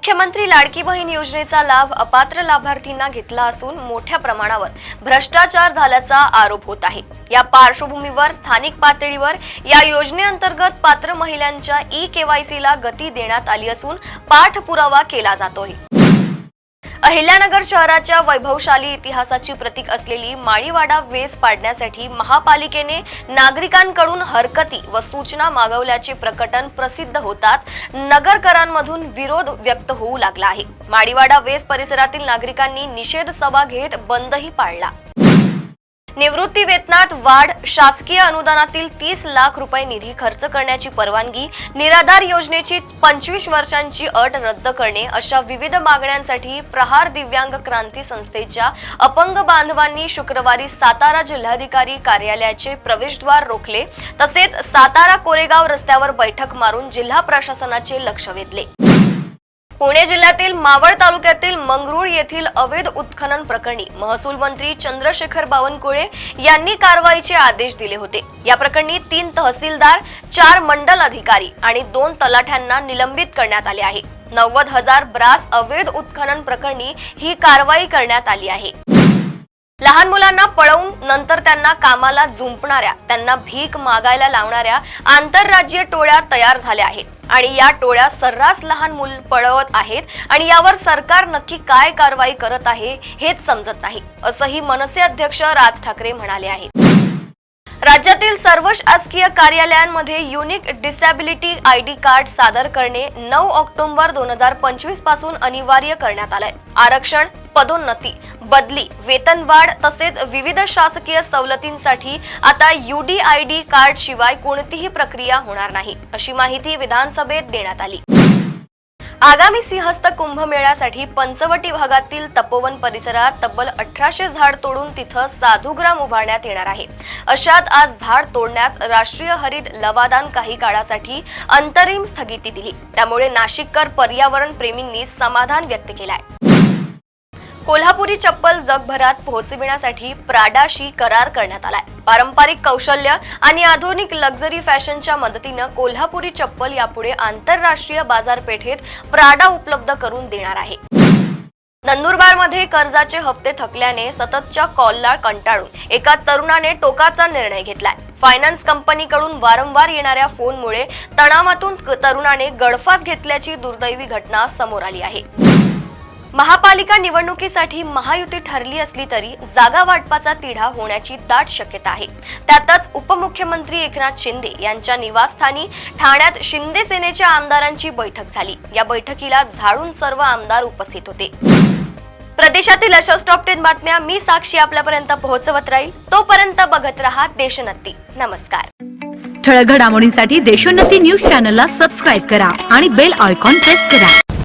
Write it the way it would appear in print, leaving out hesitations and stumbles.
मुख्यमंत्री लाडकी बहीण योजनेचा लाभ अपात्र लाभार्थींना घेतला असून मोठ्या प्रमाणावर भ्रष्टाचार झाल्याचा आरोप होत आहे। या पार्श्वभूमीवर स्थानिक पातळीवर या योजनेअंतर्गत पात्र महिलांच्या ई-केवायसी ला गती देण्यात आली असून पाठपुरावा केला जातोय। अहिल्यानगर शहराच्या वैभवशाली इतिहासाची प्रतीक असलेली माळीवाडा वेस पाडण्यासाठी महापालिकेने नागरिकांकडून हरकती व सूचना मागवल्याचे प्रकटन प्रसिद्ध होताच नगरकरांमधून विरोध व्यक्त होऊ लागला आहे। माळीवाडा वेस परिसरातील नागरिकांनी निषेध सभा घेत बंदही पाळला। निवृत्ती वेतनात वाढ, शासकीय अनुदानातील 30 लाख रुपये निधी खर्च करण्याची परवानगी, निराधार योजनेची 25 वर्षांची अट रद्द करणे अशा विविध मागण्यांसाठी प्रहार दिव्यांग क्रांती संस्थेच्या अपंग बांधवांनी शुक्रवारी सातारा जिल्हाधिकारी कार्यालयाचे प्रवेशद्वार रोखले। तसेच सातारा कोरेगाव रस्त्यावर बैठक मारून जिल्हा प्रशासनाचे लक्ष वेधले। पुणे जिल्ह्यातील मावळ तालुक्यातील मंगरुळ येथील अवैध उत्खनन प्रकरणी महसूल मंत्री चंद्रशेखर बावनकुळे यांनी कारवाईचे आदेश दिले होते। या प्रकरणी 3 तहसीलदार, 4 मंडल अधिकारी आणि 2 तलाठ्यांना निलंबित करण्यात आले आहे। 90,000 ब्रास अवैध उत्खनन प्रकरणी ही कारवाई करण्यात आली आहे। लहान मुलांना पळवून नंतर त्यांना कामाला जुंपणाऱ्या, त्यांना भीक मागायला लावणाऱ्या आंतरराज्यीय टोळ्या तयार झाल्या आहेत आणि या टोळ्या सर्रास लहान मुल पळवत आहेत आणि यावर सरकार नक्की काय कारवाई करत आहे हेच समजत नाही, असंही मनसे अध्यक्ष राज ठाकरे म्हणाले आहेत। राज्यातील सर्व शासकीय कार्यालयांमध्ये युनिक डिसॅबिलिटी आयडी कार्ड सादर करणे 9 ऑक्टोबर 2025 पासून अनिवार्य करण्यात आलंय। आरक्षण, पदोन्नती, बदली, वेतनवाढ तसेच विविध शासकीय सवलतींसाठी आता UDID कार्ड शिवाय कोणतीही प्रक्रिया होणार नाही, अशी माहिती विधानसभेत देण्यात आली। आगामी सिंहस्थ कुंभमेळ्यासाठी पंचवटी भागातील तपोवन परिसरात तब्बल 1800 झाड तोडून तिथं साधुग्राम उभारण्यात येणार आहे। अशात आज झाड तोडण्यास राष्ट्रीय हरित लवादान काही काळासाठी अंतरिम स्थगिती दिली। त्यामुळे नाशिककर पर्यावरण प्रेमींनी समाधान व्यक्त केलाय। कोल्हापुरी चप्पल जगभरात पोहोचविण्यासाठी प्राडाशी करार करण्यात आलाय। पारंपरिक कौशल्य आणि आधुनिक लक्झरी फॅशनच्या मदतीने कोल्हापुरी चप्पल यापुढे आंतरराष्ट्रीय बाजारपेठेत प्राडा उपलब्ध करून देणार आहे। नंदुरबारमध्ये कर्जाचे हप्ते थकल्याने सततच्या कॉलला कंटाळून एका तरुणाने टोकाचा निर्णय घेतलाय। फायनान्स कंपनीकडून वारंवार येणाऱ्या फोनमुळे तणावातून तरुणाने गळफास घेतल्याची दुर्दैवी घटना समोर आली आहे। महापालिका निवडणुकीसाठी महायुती ठरली असली तरी जागा वाटपाचा तिढा होण्याची दाट शक्यता आहे। त्यातच उपमुख्यमंत्री एकनाथ शिंदे यांच्या निवासस्थानी ठाण्यात शिंदे सेनेच्या आमदारांची बैठक झाली। या बैठकीला झाडून सर्व आमदार उपस्थित होते। प्रदेशातील अशा टॉप 10 बातम्या मी साक्षी आपल्यापर्यंत पोहोचवत राहील। तोपर्यंत बघत रहा देशोन्नती। नमस्कार। ठळक घडामोडींसाठी देशोन्नती न्यूज चॅनलला सबस्क्राइब करा आणि बेल आयकॉन प्रेस करा।